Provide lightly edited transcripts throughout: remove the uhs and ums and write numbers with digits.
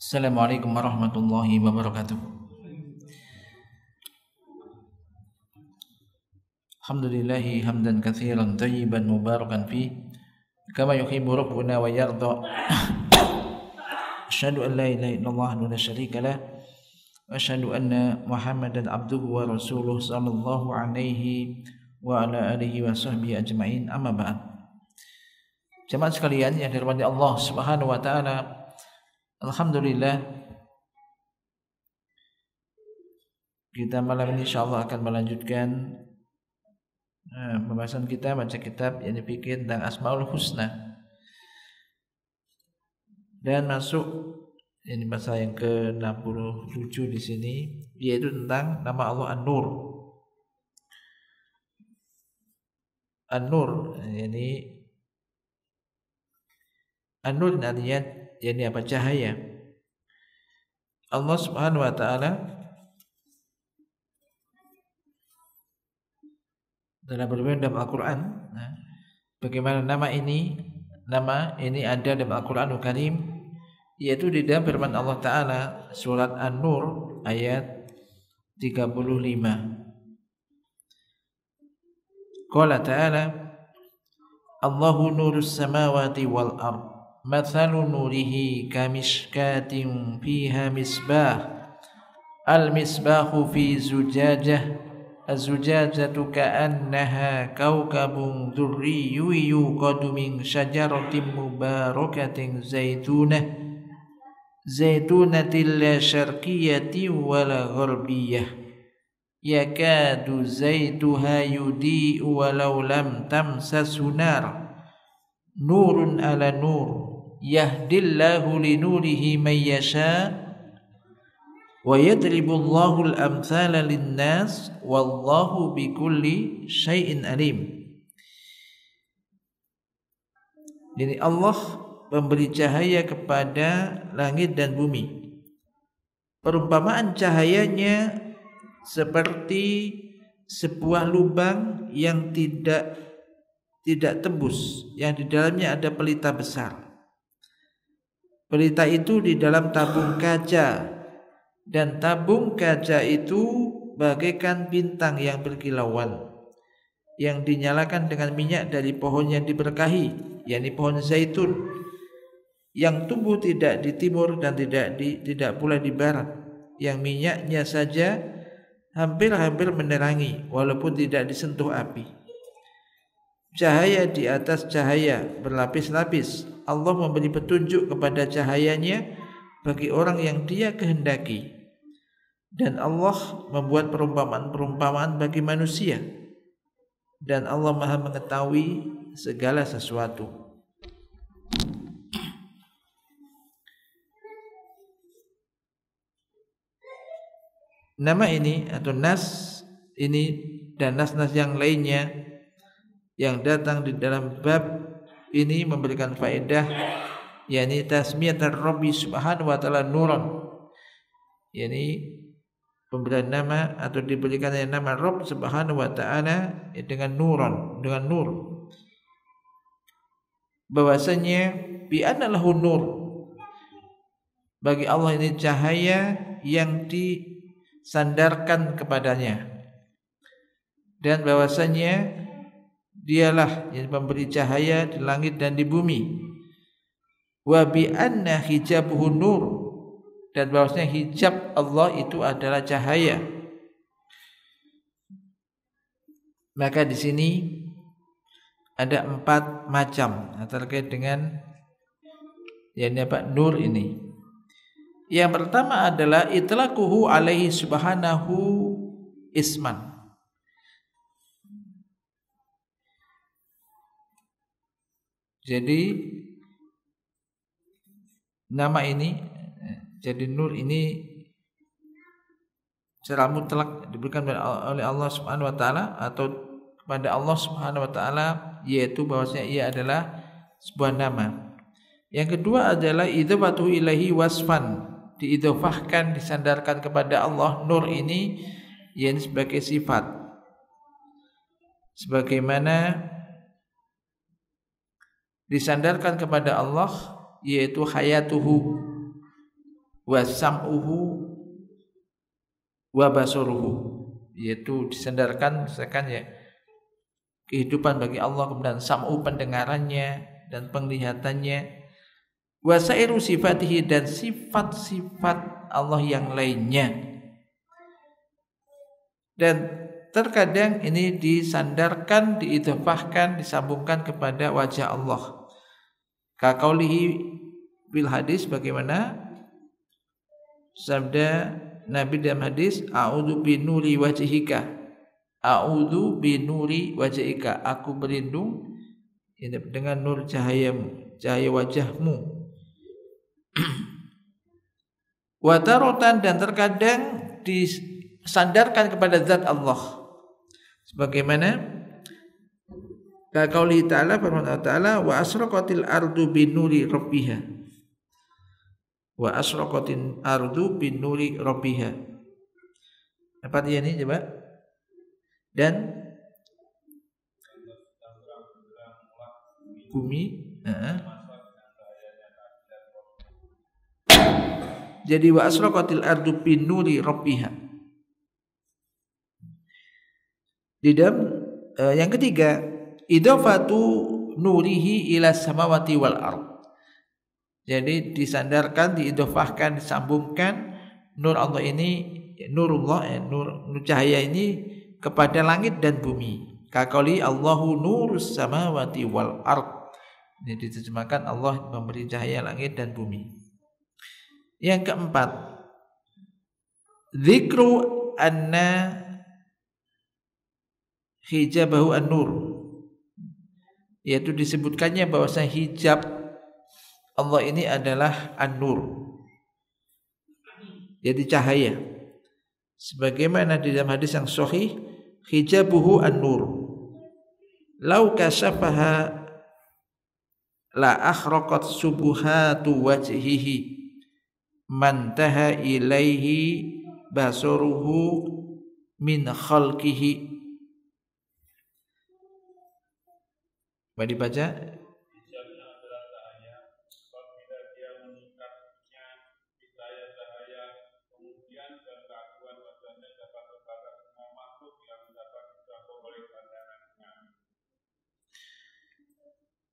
Assalamualaikum warahmatullahi wabarakatuh. Alhamdulillahi hamdan katsiran tayyiban mubarakan fi kama yuhibbu rabbuna wa yarda. Asyhadu an la ilaha illallah wa la syarika lah wa asyhadu anna Muhammadan abduhu wa rasuluh sallallahu alaihi wa ala alihi wa sahbihi ajmain. Amma ba'd. Jemaah sekalian yang dirahmati Allah Subhanahu wa taala, alhamdulillah kita malam ini insyaallah akan melanjutkan pembahasan kita baca kitab yang dipikir tentang Asmaul Husna dan masuk ini bahasa yang ke-67 di sini, yaitu tentang nama Allah An-Nur. An-Nur ini An-Nur artinya yakni apa? Cahaya. Allah Subhanahu wa taala dalam berfirman dalam Al-Qur'an, bagaimana nama ini ada dalam Al-Qur'anul Karim, yaitu di dalam firman Allah taala surat An-Nur ayat 35. Qala ta'ala Allahu nurus samawati wal ard mathalu nurihi kamishkatin fiha misbah al-misbahu fi zujajah az-zujajatu ka'annaha kawkabun durriyyun yuqadu min syajaratin mubarakatin zaitunatin la syarqiyyatin wa la gharbiyyah yakadu zaituha yudi'u walau lam tamsasu nar nurun ala nur yahdillahu linurihi man yasha wa yadribullahu al-amthala lin-nas wallahu bikulli syai'in alim. Jadi Allah memberi cahaya kepada langit dan bumi. Perumpamaan cahayanya seperti sebuah lubang yang tidak tembus, yang di dalamnya ada pelita besar. Pelita itu di dalam tabung kaca, dan tabung kaca itu bagaikan bintang yang berkilauan yang dinyalakan dengan minyak dari pohon yang diberkahi, yakni pohon zaitun yang tumbuh tidak di timur dan tidak pula di barat, yang minyaknya saja hampir menerangi walaupun tidak disentuh api. Cahaya di atas cahaya berlapis-lapis. Allah memberi petunjuk kepada cahayanya bagi orang yang Dia kehendaki. Dan Allah membuat perumpamaan-perumpamaan bagi manusia. Dan Allah Maha mengetahui segala sesuatu. Nama ini atau nas ini dan nas-nas yang lainnya yang datang di dalam bab ini memberikan faedah, yakni tasmiyatul Rabbi Subhanahu wa taala nuran, yakni pemberian nama atau diberikannya nama Rabb Subhanahu wa taala dengan nuran, dengan nur, bahwasanya bi annahu nur, bagi Allah ini cahaya yang disandarkan kepadanya, dan bahwasanya Dialah yang memberi cahaya di langit dan di bumi. Wa bi anna hijabuhu nur, dan bahwasanya hijab Allah itu adalah cahaya. Maka di sini ada 4 macam terkait dengan yakni apa nur ini. Yang pertama adalah itlaquhu alaihi subhanahu isman. Jadi nama ini, jadi nur ini secara mutlak diberikan oleh Allah Subhanahu wa taala atau kepada Allah Subhanahu wa taala, yaitu bahwasanya ia adalah sebuah nama. Yang kedua adalah idzafatu ilahi wasfan, diidhofahkan, disandarkan kepada Allah nur ini yang sebagai sifat, sebagaimana disandarkan kepada Allah yaitu hayatuhu, wa sam'uhu wa basaruhu, yaitu disandarkan misalkan ya kehidupan bagi Allah, kemudian sam'u pendengarannya dan penglihatannya, wa sa'iru sifatihi dan sifat-sifat Allah yang lainnya. Dan terkadang ini disandarkan, diidhofahkan, disambungkan kepada wajah Allah. Kaqaulihi bil hadis, bagaimana sabda Nabi dalam hadis, a'udzu bi nuri wajhika, a'udzu bi nuri wajhika, aku berlindung dengan nur cahayamu, cahaya wajahmu. Wa taratan, dan terkadang disandarkan kepada zat Allah, sebagaimana qauli ta'ala, firman Allah Ta'ala, wa asraqatil ardu bin nuri rabbiha, wa asraqatil ardu bin nuri rabbiha. Apa dia ini coba? Dan bumi, jadi wa asraqatil ardu bin nuri rabbiha. Di dalam yang ketiga, idhofatu nurihi ila samawati wal ard. Jadi disandarkan, diidhofahkan, disambungkan nur Allah ini, nurullah, nur cahaya ini kepada langit dan bumi. Kaqali Allahu nurus samawati wal ard. Ini diterjemahkan Allah memberi cahaya langit dan bumi. Yang keempat, dzikru anna hijabahu an-nur, yaitu disebutkannya bahwasanya hijab Allah ini adalah an-nur, jadi cahaya. Sebagaimana di dalam hadis yang sahih, hijabuhu an-nur, lau kashafaha la akhraqat subuhatu wajhihi mantaha ilaihi basaruhu min khalqihi. Mari dibaca. Hijabnya adalah cahaya. Apabila dia meningkatnya cahaya, kemudian keaguan wajahnya dapat terbakar semua makhluk yang dapat dijangkau oleh pandangannya.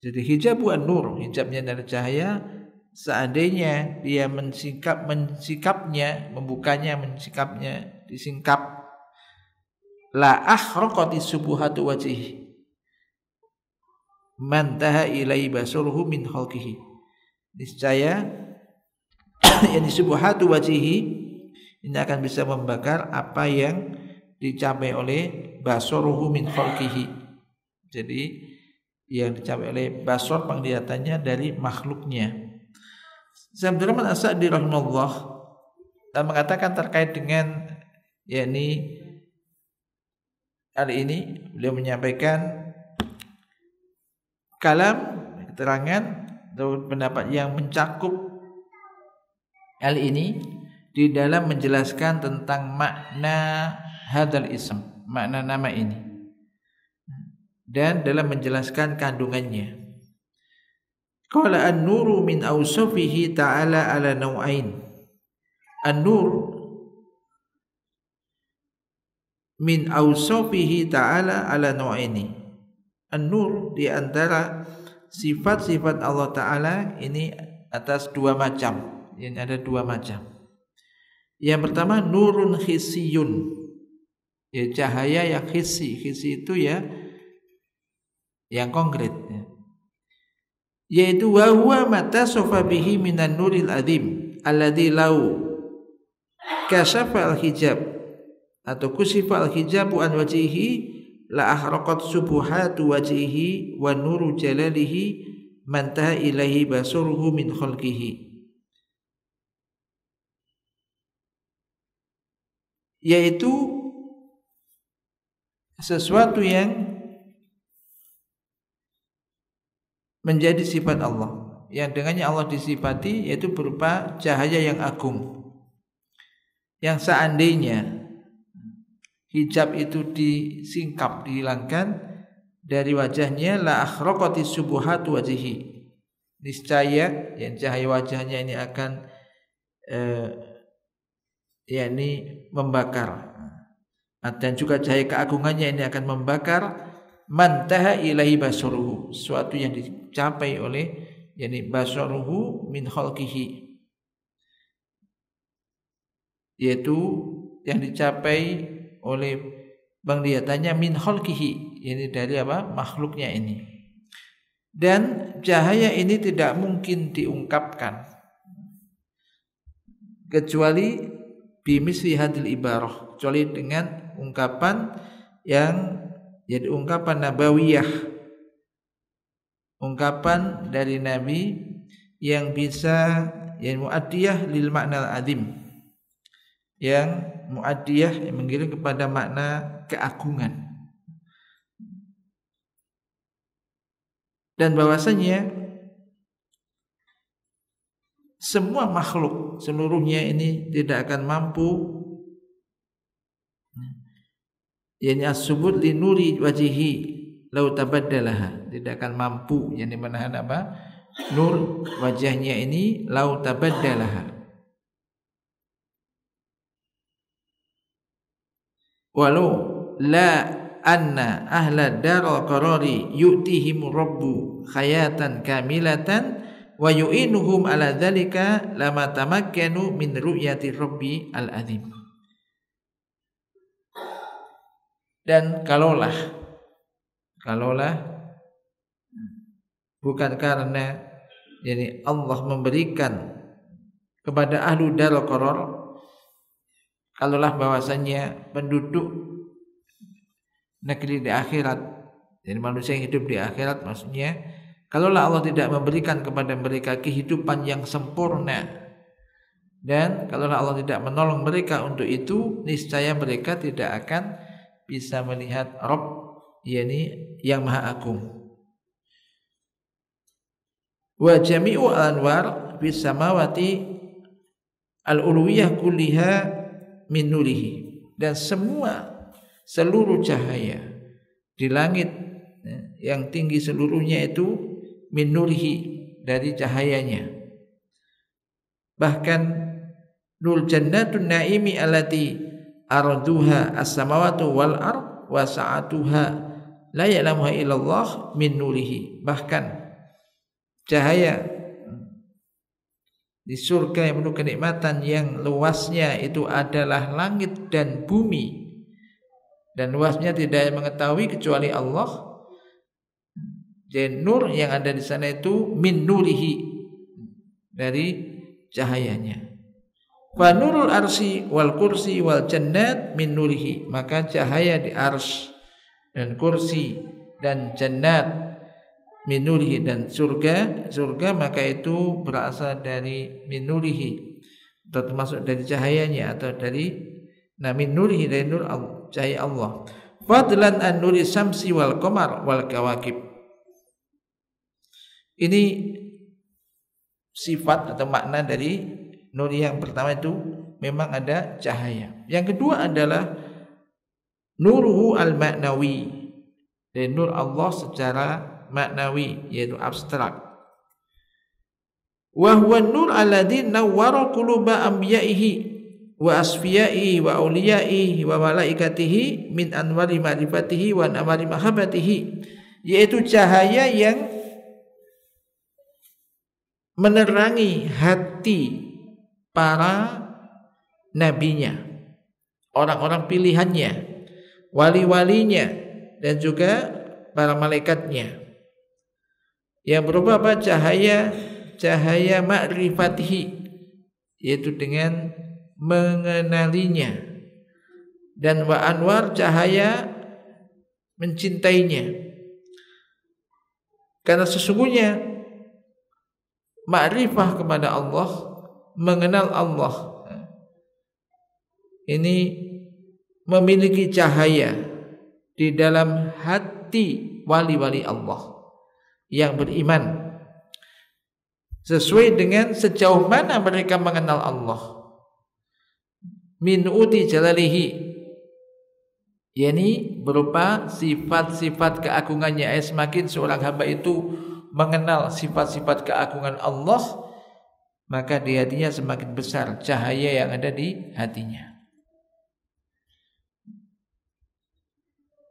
Jadi hijabu an-nur, hijabnya dari cahaya. Seandainya dia mensikapnya, membukanya, mensikapnya, disingkap, la akhraqati subuhatu wajhihi mantaha ilai basaruhu min khalqihi. Niscaya yang subuhatu wajhihi ini akan bisa membakar apa yang dicapai oleh basaruhu min khalqihi. Jadi yang dicapai oleh basar penglihatannya dari makhluknya. Syekh Abdurrahman As-Sa'di rahimahullah dan mengatakan terkait dengan yakni hal ini, beliau menyampaikan kalam, keterangan atau pendapat yang mencakup hal ini di dalam menjelaskan tentang makna hadzal ism, makna nama ini, dan dalam menjelaskan kandungannya. Qala an-nuru min awsafihi ta'ala ala naw'ain. An-nur min awsafihi ta'ala ala naw'aini. An-nur di antara sifat-sifat Allah Ta'ala ini atas dua macam. Ini ada dua macam. Yang pertama nurun hissiyun, ya cahaya yang hissi. Hissi itu ya yang konkret ya. Yaitu wa huwa mata sofa bihi minan nuril adim alladhi lau kashafa al-hijab atau kusifa al-hijabu an wajihi la ahraqat subuhatu wajhihi wa nuru jalalihi mantaha ilaihi basaruhu min khalqihi. Yaitu sesuatu yang menjadi sifat Allah, yang dengannya Allah disifati, yaitu berupa cahaya yang agung, yang seandainya hijab itu disingkap, dihilangkan dari wajahnya, la akhraqati subuhatu wajhihi, niscaya yang cahaya wajahnya ini akan yakni membakar. Dan juga cahaya keagungannya ini akan membakar mantaha ilahi basaruhu, suatu yang dicapai oleh yakni basaruhu min khalqihi, yaitu yang dicapai oleh penglihatannya min khalqihi, ini dari apa? Makhluknya ini. Dan cahaya ini tidak mungkin diungkapkan kecuali bimisli hadil ibarah, kecuali dengan ungkapan yang jadi ungkapan nabawiyah, ungkapan dari Nabi yang bisa yang muaddiyah lil makna al-azim, yang muaddiyah yang menggiring kepada makna keagungan. Dan bahwasanya semua makhluk seluruhnya ini tidak akan mampu yakni as-subut li nuri wajhihi law tabaddalaha, tidak akan mampu yakni menahan apa? Nur wajahnya ini law tabaddalaha. Walau la anna ahla darul qarari yu'tihim rabbu khayatan kamilatan wa yu'inuhum ala dzalika lama tamakkanu min ru'yati rabbi al-azim. Dan kalaulah bukan karena yani Allah memberikan kepada ahlu darul qarar, kalaulah bahwasanya penduduk negeri di akhirat, jadi manusia yang hidup di akhirat, maksudnya kalaulah Allah tidak memberikan kepada mereka kehidupan yang sempurna, dan kalaulah Allah tidak menolong mereka untuk itu, niscaya mereka tidak akan bisa melihat Rabb, yakni yang Maha Agung. Wa jami'u al-anwar bis samawati al-uluwiyah kulliha min nurihi, dan seluruh cahaya di langit yang tinggi seluruhnya itu min nurihi, dari cahayanya. Bahkan nur jannatun naimi allati arduha as-samawati wal ard wa sa'atuha la ya'lamuha illallah min nurihi. Bahkan cahaya di surga yang penuh kenikmatan yang luasnya itu adalah langit dan bumi, dan luasnya tidak mengetahui kecuali Allah. Jadi nur yang ada di sana itu min nurihi, dari cahayanya. Wa nurul arsy wal kursi wal jannat min nurihi, maka cahaya di arsy dan kursi dan jannat min nurihi, dan surga maka itu berasal dari min nurihi, atau termasuk dari cahayanya, atau dari min nurihi, dari nur cahaya Allah. Fadlan an nuri samsi wal qamar wal kawakib. Ini sifat atau makna dari nur yang pertama, itu memang ada cahaya. Yang kedua adalah nuruhu al-ma'nawi, dan nur Allah secara maknawi, yaitu abstrak. Wa huwa nur alladzi nawwara quluba anbiya'ihi wa asfiya'ihi wa auliya'ihi wa malaikatihi min anwari ma'rifatihi wa anwari mahabbatihi, yaitu cahaya yang menerangi hati para nabinya, orang-orang pilihannya, wali-walinya, dan juga para malaikatnya, yang berupa apa? Cahaya ma'rifatihi, yaitu dengan mengenalinya, dan wa anwar, cahaya mencintainya. Karena sesungguhnya ma'rifah kepada Allah, mengenal Allah, ini memiliki cahaya di dalam hati wali-wali Allah yang beriman, sesuai dengan sejauh mana mereka mengenal Allah. Min uti jalalihi, yakni berupa sifat-sifat keagungannya. Semakin seorang hamba itu mengenal sifat-sifat keagungan Allah, maka di hatinya semakin besar cahaya yang ada di hatinya.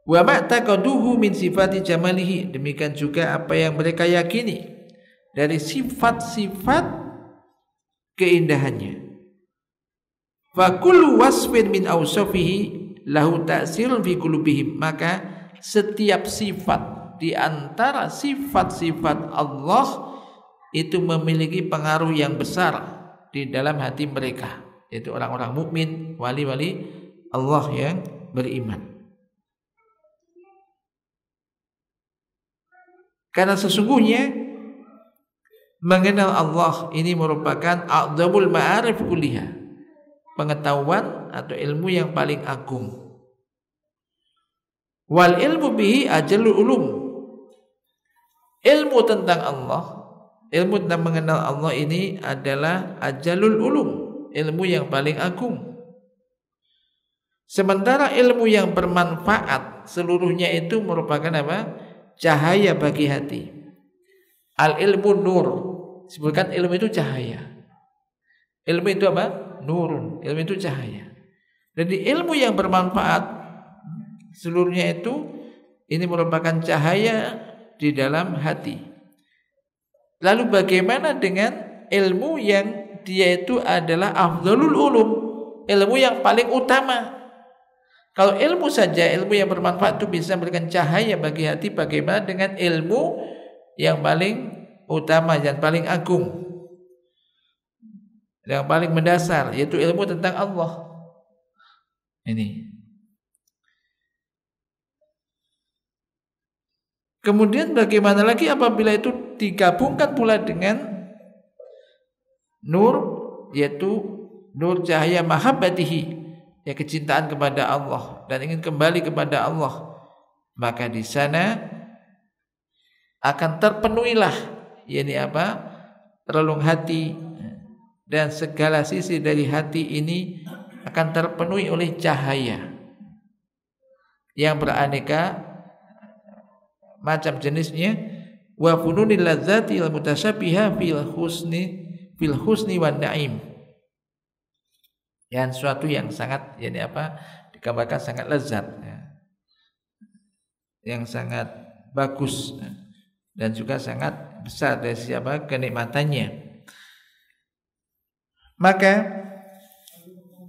Wa ma'taqaduhu min sifati jamalihi, demikian juga apa yang mereka yakini dari sifat-sifat keindahannya. Fa kullu wasfin min awsafihi lahu ta'sirun fi qulubihim, maka setiap sifat di antara sifat-sifat Allah itu memiliki pengaruh yang besar di dalam hati mereka, yaitu orang-orang mukmin, wali-wali Allah yang beriman. Karena sesungguhnya mengenal Allah ini merupakan a'dzamul ma'arif kulliha, pengetahuan atau ilmu yang paling agung. Wal ilmu bihi ajalul ulum, ilmu tentang Allah, ilmu tentang mengenal Allah ini adalah ajalul ulum, ilmu yang paling agung. Sementara ilmu yang bermanfaat seluruhnya itu merupakan apa? Cahaya bagi hati. Al ilmu nur, sebutkan ilmu itu cahaya. Ilmu itu apa? Nurun, ilmu itu cahaya. Jadi ilmu yang bermanfaat seluruhnya itu ini merupakan cahaya di dalam hati. Lalu bagaimana dengan ilmu yang dia itu adalah afdhalul ulum, ilmu yang paling utama? Kalau ilmu saja, ilmu yang bermanfaat itu bisa memberikan cahaya bagi hati, bagaimana dengan ilmu yang paling utama, yang paling agung, yang paling mendasar, yaitu ilmu tentang Allah. Ini. Kemudian bagaimana lagi apabila itu digabungkan pula dengan nur, yaitu nur cahaya mahabbatihi, ya kecintaan kepada Allah dan ingin kembali kepada Allah, maka di sana akan terpenuhilah yakni apa? Relung hati dan segala sisi dari hati ini akan terpenuhi oleh cahaya yang beraneka macam jenisnya. Wa fununil ladzati al mutasyabiha fil husni wan na'im, yang suatu yang sangat yakni apa? Digambarkan sangat lezat ya. Yang sangat bagus dan juga sangat besar dari siapa kenikmatannya. Maka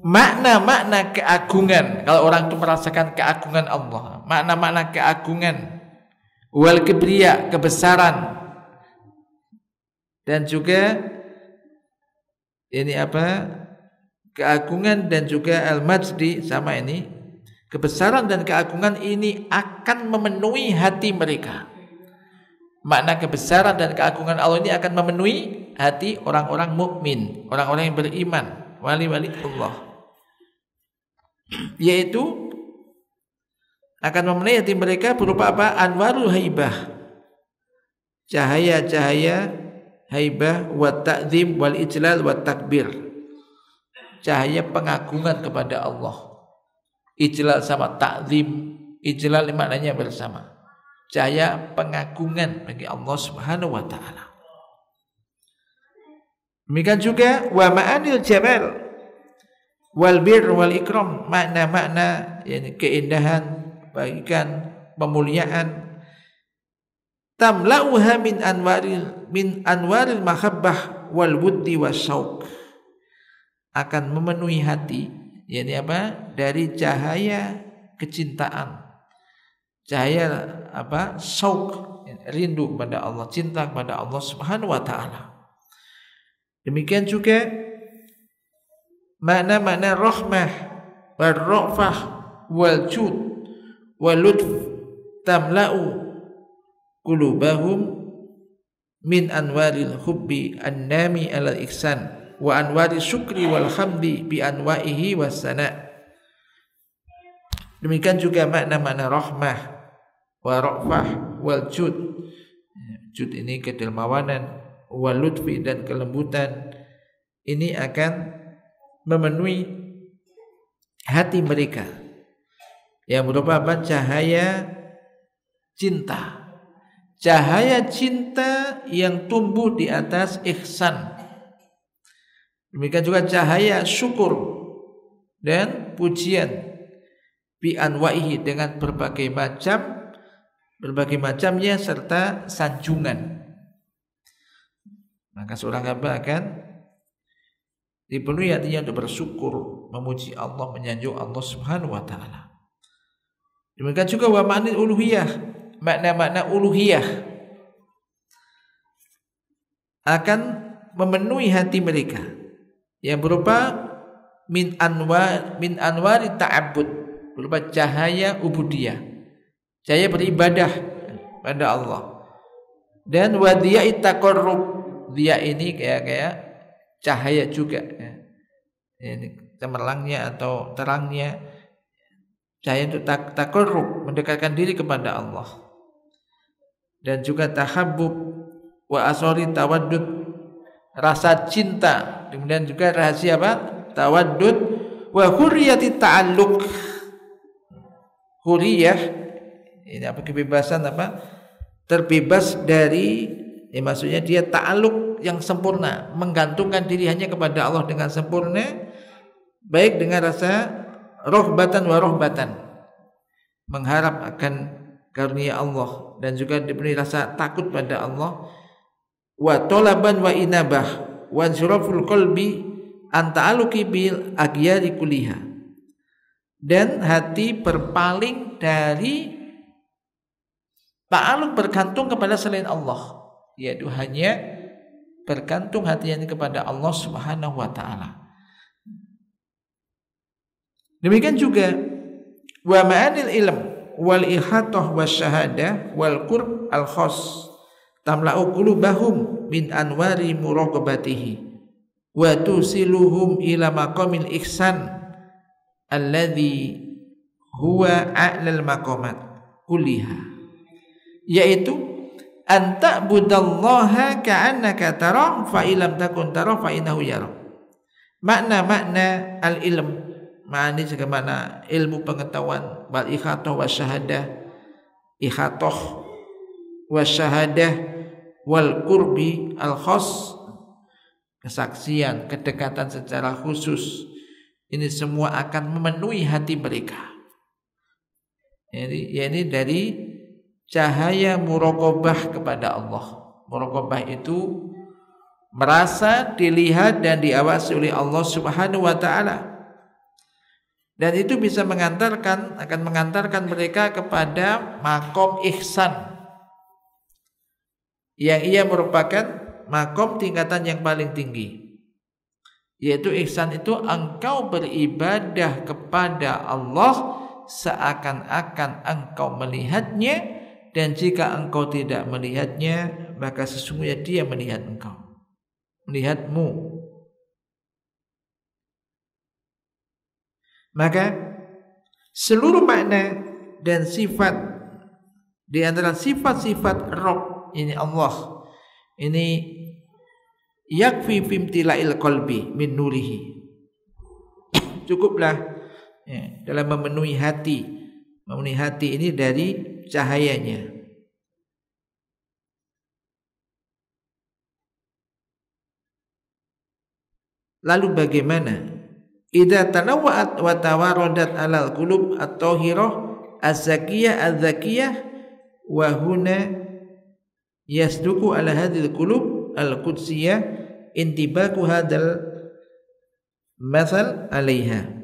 makna-makna keagungan, kalau orang itu merasakan keagungan Allah, makna-makna keagungan, wal kibriya, kebesaran, dan juga ini apa? Keagungan dan juga al-majdi, sama ini kebesaran dan keagungan ini akan memenuhi hati mereka. Makna kebesaran dan keagungan Allah ini akan memenuhi hati orang-orang mukmin, orang-orang yang beriman, wali-wali Allah, yaitu akan memenuhi hati mereka berupa apa? Anwarul haibah, cahaya-cahaya haibah, wa ta'zim wal ijlal wa takbir, cahaya pengagungan kepada Allah. Ijlal sama ta'zim, ijlal maknanya bersama, cahaya pengagungan bagi Allah Subhanahu wa taala. Demikian juga wa ma'anil jamal wal bir wal ikram, makna-makna yakni keindahan, kebaikan, pemuliaan, tamla'uha min anwaril mahabbah wal wuddi wasyauq, akan memenuhi hati yakni apa? Dari cahaya kecintaan, cahaya apa? Syauq, rindu kepada Allah, cinta kepada Allah Subhanahu wa taala. Demikian juga makna-makna rahmah wal ra'fah wal jud wal lutf tamla'u qulubahum min anwaril hubbi an-nami ala ihsan wa anwari syukri wal hamdi bi anwa'ihi wassana. Demikian juga makna-makna rahmah wa ra'fah wal jud, jud ini kedermawanan, wal lutfi dan kelembutan, ini akan memenuhi hati mereka yang berupa apa? Cahaya cinta, cahaya cinta yang tumbuh di atas ihsan, Demikian juga cahaya syukur dan pujian bi anwaihi dengan berbagai macamnya serta sanjungan. Maka seorang hamba akan dipenuhi hatinya untuk bersyukur, memuji Allah, menyanjung Allah Subhanahu wa taala. Demikian juga wa ma'nil uluhiyah, makna-makna uluhiyah akan memenuhi hati mereka yang berupa min anwari ta'abbud, berupa cahaya ubudiyah, cahaya beribadah pada Allah, dan wadiya'i taqarrub. Dia ini kayak cahaya juga ya. Ini cemerlangnya atau terangnya cahaya untuk taqarrub, mendekatkan diri kepada Allah. Dan juga tahabbub wa asori tawaddud, rasa cinta. Kemudian juga rahasia apa? Tawaddud wa hurriyati ta'alluq. Hurriyah ini apa? Kebebasan apa? Terbebas dari maksudnya dia ta'alluq yang sempurna, menggantungkan diri hanya kepada Allah dengan sempurna, baik dengan rasa rohbatan wa rohbatan, mengharap akan karunia Allah, dan juga diberi rasa takut pada Allah, wa talaban wa inabah wa ansuraful qalbi an ta'alluqi bil aghyari kulliha, dan hati berpaling dari ta'alluq bergantung kepada selain Allah, yaitu hanya bergantung hatinya kepada Allah Subhanahu wa taala. Demikian juga wa ma'anil ilm wal ihatah wasyahadah wal qurb al khas tamla'u qulubahum min anwari muraqabatihi wa tusiluhum ila maqamil ihsan alladhi huwa a'lal maqamat kulliha, yaitu anta budallaha ka'annaka tarah fa illam takun tarah fa innahu yarah. Makna al-ilm, makna bagaimana ilmu pengetahuan, wal ihatah wasyahadah, ihatah wasyahadah wal qurbi al khas, kesaksian, kedekatan secara khusus. Ini semua akan memenuhi hati mereka. Ini dari cahaya muraqabah kepada Allah. Muraqabah itu merasa, dilihat dan diawasi oleh Allah Subhanahu wa taala. Dan itu bisa akan mengantarkan mereka kepada makom ihsan, yang ia merupakan makom tingkatan yang paling tinggi. Yaitu ihsan itu engkau beribadah kepada Allah seakan-akan engkau melihatnya, dan jika engkau tidak melihatnya, maka sesungguhnya dia melihat engkau, melihatmu. Maka seluruh makna dan sifat di antara sifat-sifat Rabb ini Allah, ini yakfi fimtila'il qalbi min nurihi, cukuplah ya, dalam memenuhi hati ini dari cahayanya. Lalu bagaimana idza tanawwa'at wa tawaradat 'alal qulub at-tahirah az-zakiyah az-zakiyah wa huna yasduqu 'ala hadhil qulub al-qudsiyah intibaku hadzal mathal 'alaiha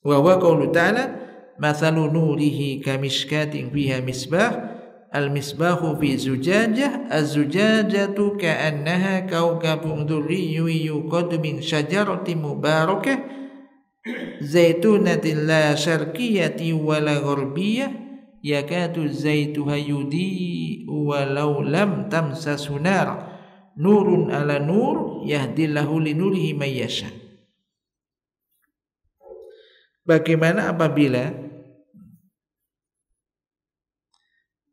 wa huwa qaulu ta'ala mathalu nurihi kamishkatin fiha misbah al-misbahu fi zujajah az-zujajatu ka'annaha kawkabun durriyyun yuqadu min syajaratin mubarakah zaitunatin la syarqiyyati wala gharbiyyah yakatu zaituha yudhi'u walau lam tamsasu nar nurun ala nur yahdillahu linurihi may yasha. Bagaimana apabila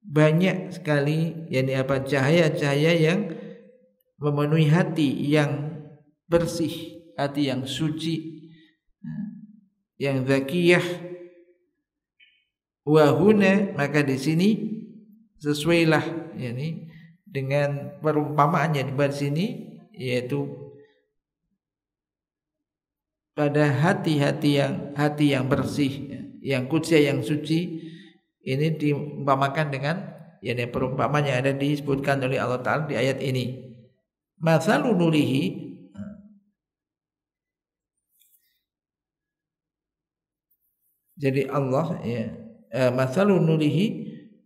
banyak sekali cahaya-cahaya yang memenuhi hati yang bersih, hati yang suci, yang zakiyah. Wahuna, maka di sini sesuailah dengan perumpamaannya di sini, yaitu pada hati yang bersih, yang kudsi, yang suci. Ini diumpamakan dengan perumpamaan yang ada disebutkan oleh Allah Ta'ala di ayat ini. Mathalu nurihi, jadi Allah mathalu nurihi,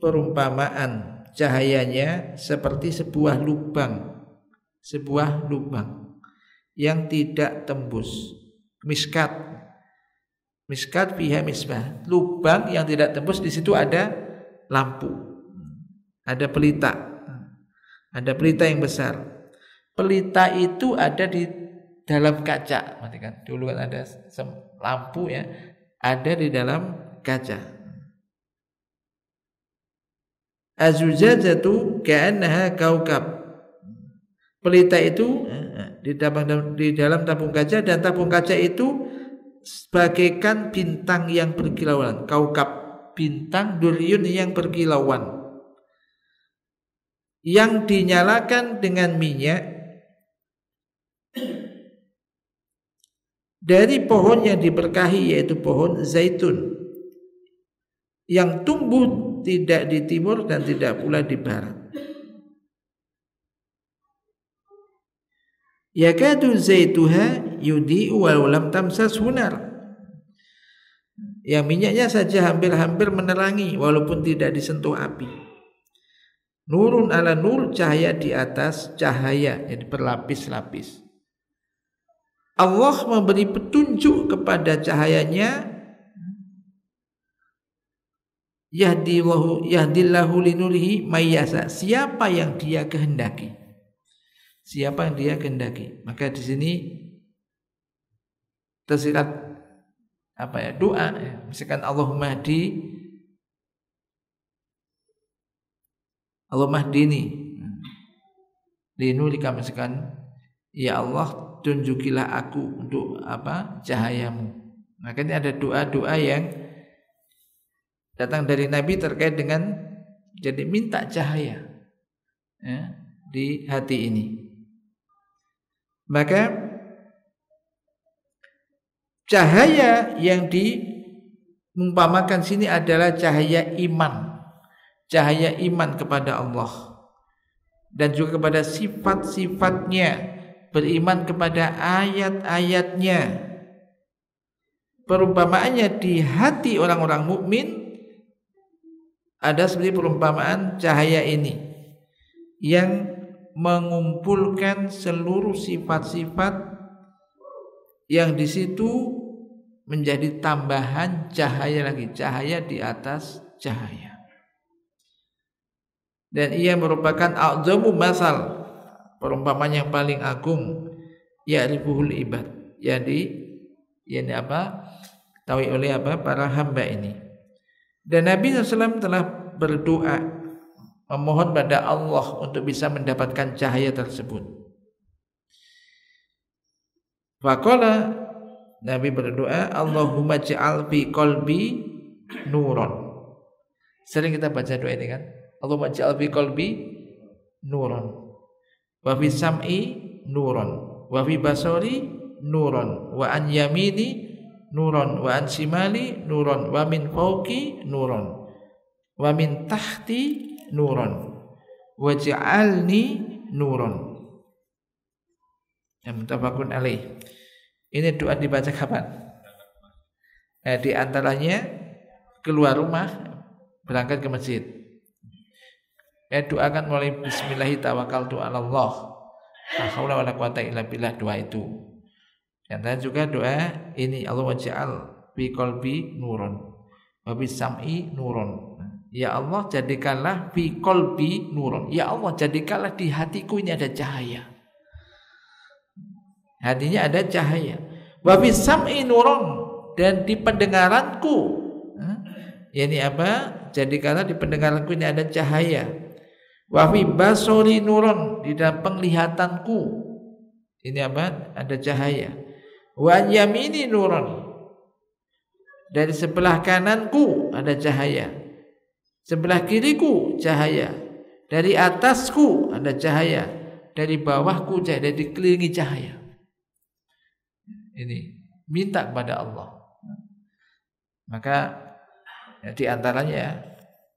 perumpamaan cahayanya seperti sebuah lubang yang tidak tembus. Miskat fiha misbah, lubang yang tidak tembus, di situ ada lampu, ada pelita yang besar. Pelita itu ada di dalam kaca, kan dulu kan ada lampu ya, ada di dalam kaca. Azujajatu ka'annaha kaukab, pelita itu di dalam tabung kaca, dan tabung kaca itu bagaikan bintang yang berkilauan. Kaukab, bintang duryun yang berkilauan, yang dinyalakan dengan minyak dari pohon yang diberkahi, yaitu pohon zaitun, yang tumbuh tidak di timur dan tidak pula di barat. Yakadu zaituha yudi'u walau lam tamsashu nar, yang minyaknya saja hampir-hampir menerangi walaupun tidak disentuh api. Nurun ala nur, cahaya di atas cahaya, jadi berlapis-lapis. Allah memberi petunjuk kepada cahayanya. Yahdillahu linurihi mayyasa, siapa yang dia kehendaki. Maka di sini tersirat doa, misalkan Allahumma hdini linurika, misalkan ya Allah tunjukilah aku untuk cahayamu. Maka ini ada doa-doa yang datang dari Nabi terkait dengan jadi minta cahaya di hati ini. Maka cahaya yang diumpamakan sini adalah cahaya iman kepada Allah dan juga kepada sifat-sifatnya, beriman kepada ayat-ayatnya. Perumpamaannya di hati orang-orang mukmin ada seperti perumpamaan cahaya ini yang mengumpulkan seluruh sifat-sifat yang di situ menjadi tambahan cahaya lagi, cahaya di atas cahaya. Dan ia merupakan a'dzamu masal, perumpamaan yang paling agung, ya'rifuhul ibad, tahu oleh para hamba ini. Dan Nabi SAW telah berdoa memohon pada Allah untuk bisa mendapatkan cahaya tersebut. Faqala, Nabi berdoa, Allahumma ja'al fi qalbi nuron. Sering kita baca doa ini kan, Allahumma ja'al fi qalbi nuron, wa fi sam'i nuron, wa fi basari nuron, wa an yamini nuron, wa an shimali nuron, wa min fawqi nuron, wa min tahti nuron, waj'alni nuron. Yang muttafaqun alaih. Ini doa dibaca kapan? Di antaranya keluar rumah, berangkat ke masjid. Doakan mulai bismillahi tawakkaltu 'alallah, la haula wala quwata illa billah, doa itu. Dan juga doa ini, Allahumma ja'al fi qalbi nuron wa bis sam'i nuron. Ya Allah, jadikanlah fi qalbi nuron. Ya Allah, jadikanlah di hatiku ini ada cahaya. Hatinya ada cahaya. Wa fi sam'i nuron, dan di pendengaranku. Yani jadikanlah di pendengaranku ini ada cahaya. Wa fi basori nuron, di dalam penglihatanku ini ada cahaya. Wa an yamini nuron, dari sebelah kananku ada cahaya. Sebelah kiriku cahaya, dari atasku ada cahaya, dari bawahku cahaya, dari dikelilingi cahaya. Ini minta kepada Allah. Maka ya, di antaranya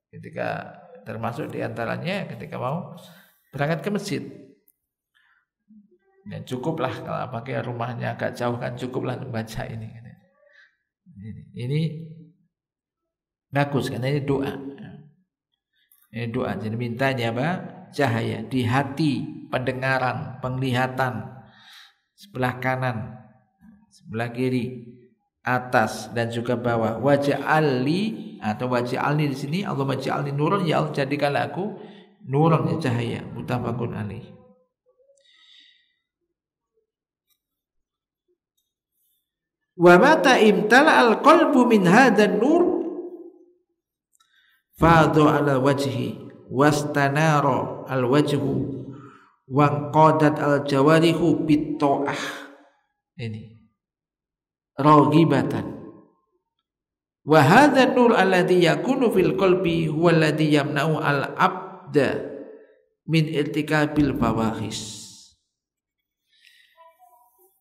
ketika termasuk di antaranya ketika mau berangkat ke masjid. Ya, cukuplah kalau pakai rumahnya agak jauh kan cukuplah membaca ini. Ini bagus karena ini doa. Ini doa. Jadi mintanya apa? Cahaya di hati, pendengaran, penglihatan, sebelah kanan, sebelah kiri, atas dan juga bawah. Waj'alli atau waj'alni di sini Allah waj'alni nuran, ya Allah jadikanlah aku nuran, ya cahaya. Muttafaqun alaih. Wa mata imtala al-qalbu min hadzal nur fadhu ala wajhi wastanara al-wajhu wa qadat al-jawarihu bit-ta'ah. Ini raghibatan. Wa hadzal nur alladhi yakunu fil qalbi huwa alladhi yamna'u al-abda min irtikabil fawahish.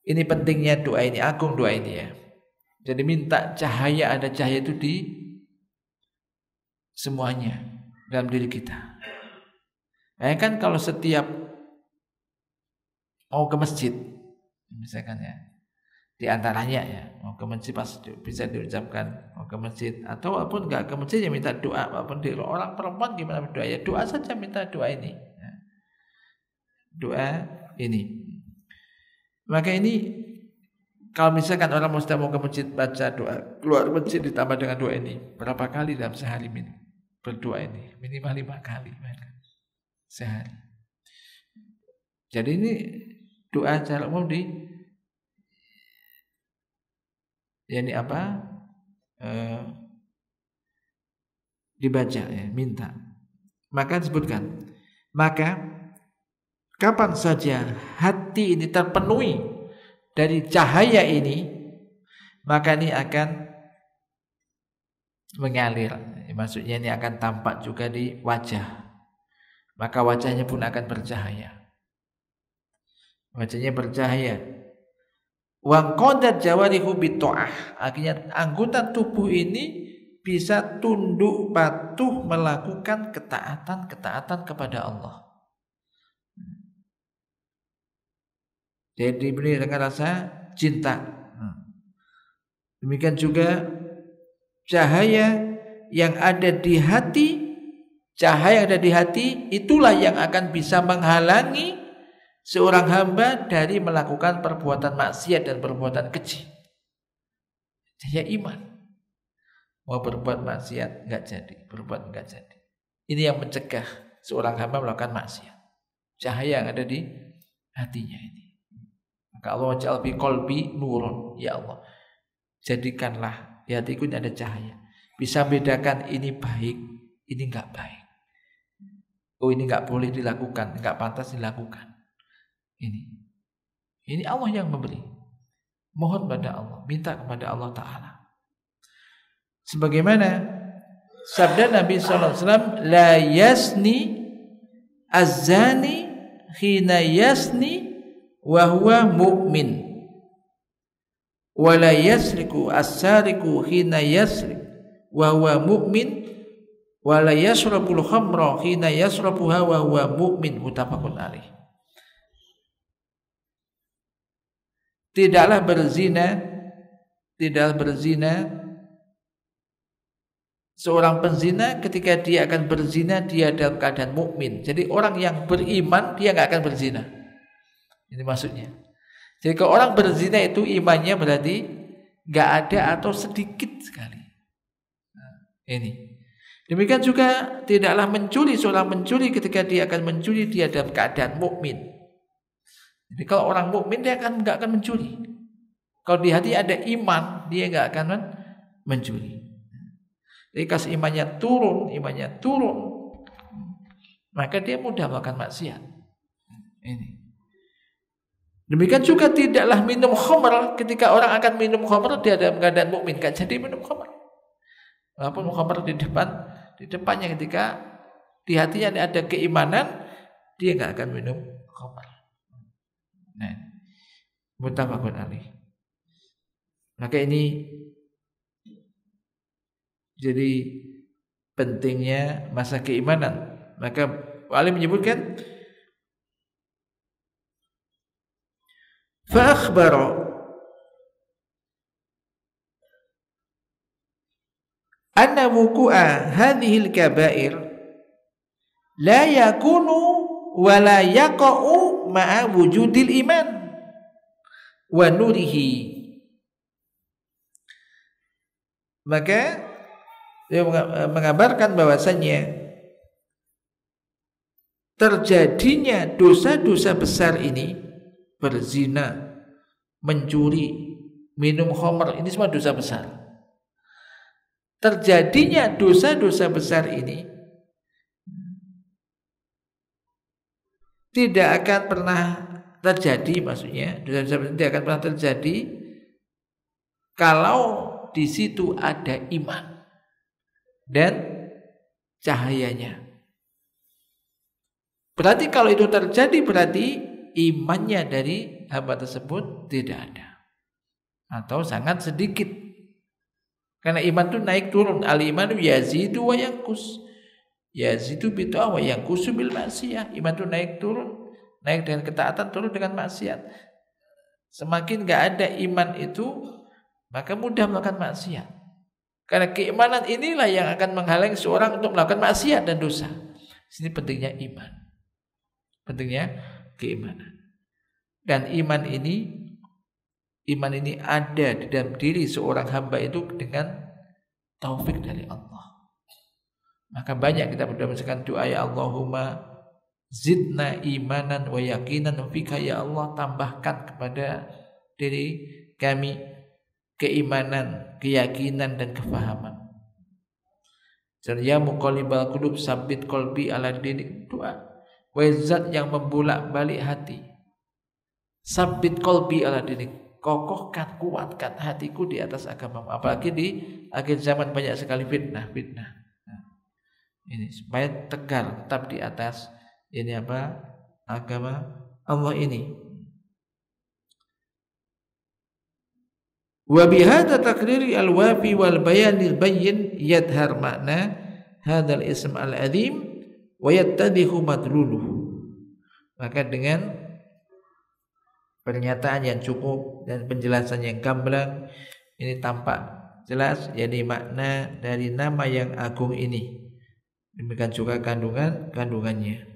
Ini pentingnya doa ini, agung doa ini ya. Jadi minta cahaya, ada cahaya itu di semuanya dalam diri kita. Kan kalau setiap mau ke masjid, misalkan ya, di antaranya ya, mau ke masjid pas bisa diucapkan mau ke masjid, atau walaupun nggak ke masjid ya minta doa, walaupun di orang perempuan gimana berdoa ya doa saja, minta doa ini, doa ini. Maka ini kalau misalkan orang sudah mau ke masjid baca doa, keluar masjid ditambah dengan doa ini, berapa kali dalam sehari berdoa ini? Minimal 5 kali sehari. Jadi ini doa secara umum dibaca ya, minta. Maka disebutkan, maka kapan saja hati ini terpenuhi dari cahaya ini, maka ini akan mengalir. Maksudnya ini akan tampak juga di wajah. Maka wajahnya pun akan bercahaya. Wajahnya bercahaya. Wa qadat jawarihu bit-ta'ah. Akhirnya anggota tubuh ini bisa tunduk patuh melakukan ketaatan kepada Allah. Jadi diberi dengan rasa cinta. Demikian juga cahaya yang ada di hati, cahaya yang ada di hati itulah yang akan bisa menghalangi seorang hamba dari melakukan perbuatan maksiat dan perbuatan keji. Cahaya iman. Mau berbuat maksiat enggak jadi. Ini yang mencegah seorang hamba melakukan maksiat. Cahaya yang ada di hatinya ini. Maka Allah waj'al fi qalbi nurun, ya Allah jadikanlah di hatiku ini ada cahaya, bisa bedakan ini baik, ini enggak baik. Oh ini enggak boleh dilakukan, enggak pantas dilakukan. Ini Allah yang memberi. Mohon pada Allah, minta kepada Allah Ta'ala. Sebagaimana sabda Nabi SAW, la yasni az-zani khina yasni wa huwa mu'min wa la yasriku as-sariku khina yasrik wa huwa mu'min wa la yashrabul khamra khina yashrabuha wa huwa mu'min. Muttafaqun alaih. Tidaklah berzina seorang penzina ketika dia akan berzina dia dalam keadaan mukmin. Jadi orang yang beriman dia enggak akan berzina. Ini maksudnya. Jadi kalau orang berzina itu imannya berarti enggak ada atau sedikit sekali. Ini. Demikian juga tidaklah mencuri, seorang mencuri ketika dia akan mencuri dia dalam keadaan mukmin. Jadi kalau orang mukmin dia enggak akan mencuri. Kalau di hati ada iman, dia enggak akan mencuri. Jadi kalau imannya turun, maka dia mudah melakukan maksiat. Ini. Demikian juga tidaklah minum khamr, ketika orang akan minum khamr dia dalam keadaan mukmin, enggak jadi minum khamr. Walaupun khamr di depannya ketika di hatinya ada keimanan, dia enggak akan minum khamr. Nah, muttafaqun alaih. Maka ini jadi pentingnya masa keimanan. Maka Ali menyebutkan fa akhbara anna wuku'a hadhihi al-kaba'ir la yakunu wa la yaqa'u ma'a wujudil iman wa nurihi. Maka dia mengabarkan bahwasannya terjadinya dosa-dosa besar ini, berzina, mencuri, minum khamr, ini semua dosa besar. Terjadinya dosa-dosa besar ini tidak akan pernah terjadi, maksudnya dosa-dosa besar tidak akan pernah terjadi kalau di situ ada iman dan cahayanya. Berarti kalau itu terjadi berarti imannya dari hamba tersebut tidak ada atau sangat sedikit. Karena iman itu naik turun. Al-imanu yazidu wa yanqus. Yazidu bi ta'ah wa yanqusu bil ma'siyah. Iman itu naik turun, naik dengan ketaatan, turun dengan maksiat. Semakin enggak ada iman itu, maka mudah melakukan maksiat. Karena keimanan inilah yang akan menghalangi seorang untuk melakukan maksiat dan dosa. Sini pentingnya iman. Pentingnya keimanan. Dan iman ini ada di dalam diri seorang hamba itu dengan taufik dari Allah. Maka banyak kita berdoa misalkan doa ya Allahumma zidna imanan wa yaqinan fika, ya Allah tambahkan kepada diri kami keimanan, keyakinan dan kefahaman. Dan ya muqallibal qulub sabbit qalbi ala dinik, doa. Wazat yang membolak-balik hati. Sabbit qalbi ala dinik, kokohkan, kuatkan hatiku di atas agamamu. Apalagi di akhir zaman banyak sekali fitnah. Nah, ini supaya tegar, tetap di atas ini apa? Agama Allah ini. Wa bihadza taqriri al-wafi wal bayanil bayyin yadhar makna hadzal ism al-azim wa yattadhihu madluluhu. Maka dengan pernyataan yang cukup dan penjelasan yang gamblang ini tampak jelas yakni makna dari nama yang agung ini. Demikian juga kandungannya.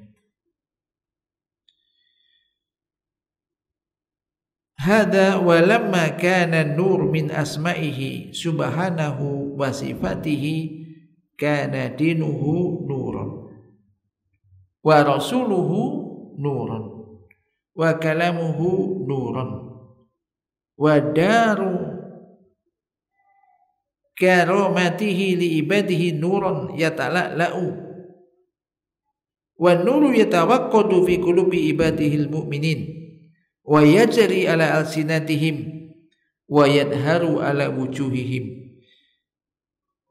Hada walamma kana nur min asma'ihi subhanahu wa sifatihi kana dinuhu nurun wa rasuluhu nurun wa kalamuhu nurun wa daru karamatihi li ibadihi nurun yatala'la'u wa nuru yatawaqqadu fi qulubi ibadihi al-mu'minin wa yajri ala alsinatihim wa yadharu ala wujuhihim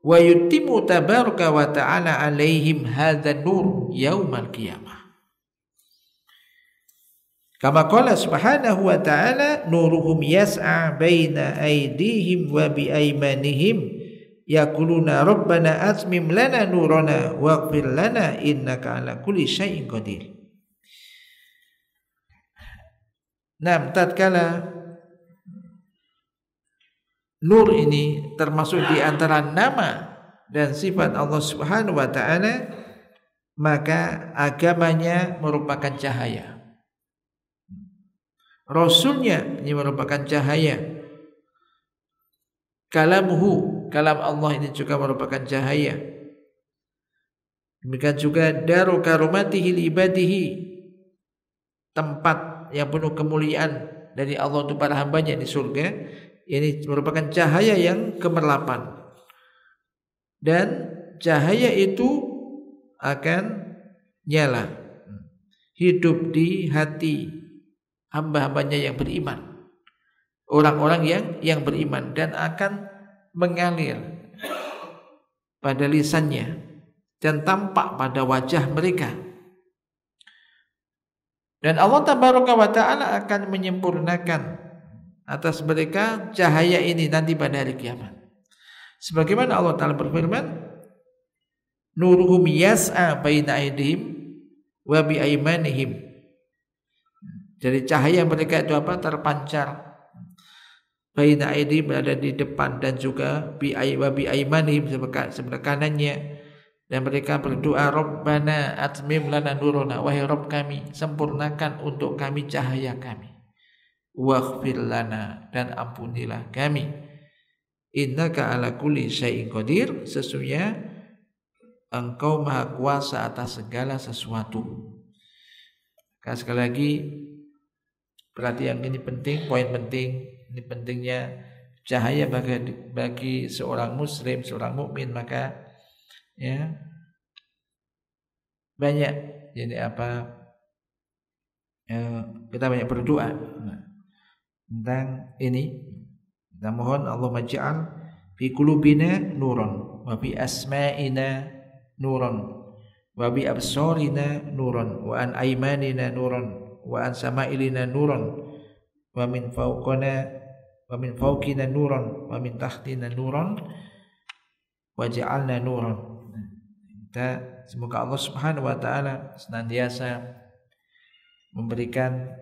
wa yutimu tabaraka wa ta'ala alaihim hadzal nur yaumal qiyamah. Kama qala subhanahu wa ta'ala nuruhum yas'a baina aydihim wa bi aymanihim yaquluna rabbana atmim lana nurana waghfir lana innaka ala kulli syai'in qadir. Nah, tatkala nur ini termasuk di antara nama dan sifat Allah Subhanahu wa ta'ala, maka agamanya merupakan cahaya. Rasulnya ini merupakan cahaya. Kalamuhu, kalam Allah ini juga merupakan cahaya. Demikian juga daru karomatihi li ibadihi, tempat yang penuh kemuliaan dari Allah untuk para hambanya di surga, ini merupakan cahaya yang ke-8. Dan cahaya itu akan nyala, hidup di hati hamba-hambanya yang beriman, orang-orang yang beriman, dan akan mengalir pada lisannya dan tampak pada wajah mereka. Dan Allah tabaraka wa ta'ala akan menyempurnakan atas mereka cahaya ini nanti pada hari kiamat. Sebagaimana Allah Ta'ala berfirman, nuruhum yas'a baina aydihim wa bi aymanihim. Jadi cahaya mereka itu apa? Terpancar. Baina aydihim, berada di depan, dan juga bi aymanihim, sebelah kanannya. Dan mereka berdoa, Rabbana atmim lana nuruna, wahai Rabb kami, sempurnakan untuk kami cahaya kami. Waghfir lana, dan ampunilah kami. Innaka ala kulli syai'in qadir, sesungguhnya Engkau maha kuasa atas segala sesuatu. Maka sekali lagi, berarti yang ini penting, poin penting, ini pentingnya cahaya bagi seorang muslim, seorang mukmin. Maka ya banyak, jadi apa, kita banyak berdoa tentang ini. Kita mohon Allah maj'al fi qulubina nuran wa fi asma'ina nuran wa bi absarina nuran wa an aymanina nuran wa an sama'ilina nuran wa min fawqina nuran wa min tahtina nuran waj'alna nuran. Kita semoga Allah Subhanahu wa taala senantiasa memberikan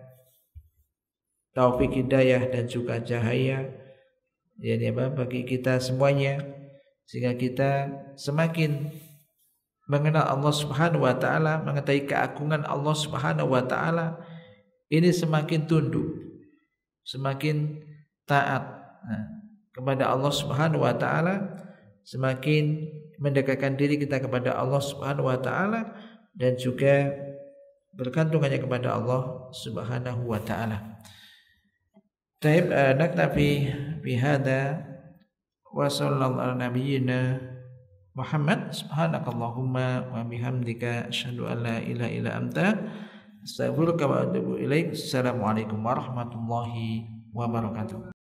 taufik hidayah dan juga cahaya bagi kita semuanya, sehingga kita semakin mengenal Allah Subhanahu wa taala, mengetahui keagungan Allah Subhanahu wa taala, ini semakin tunduk, semakin taat kepada Allah Subhanahu wa taala, semakin mendekatkan diri kita kepada Allah Subhanahu wa taala, dan juga bergantung hanya kepada Allah Subhanahu wa taala. Taib naktafi bihada wa sallallahu ala nabiyyina Muhammad. Subhanakallahumma wa bihamdika asyhadu an la ilaha illa anta astaghfiruka wa atubu ilaik. Assalamualaikum warahmatullahi wabarakatuh.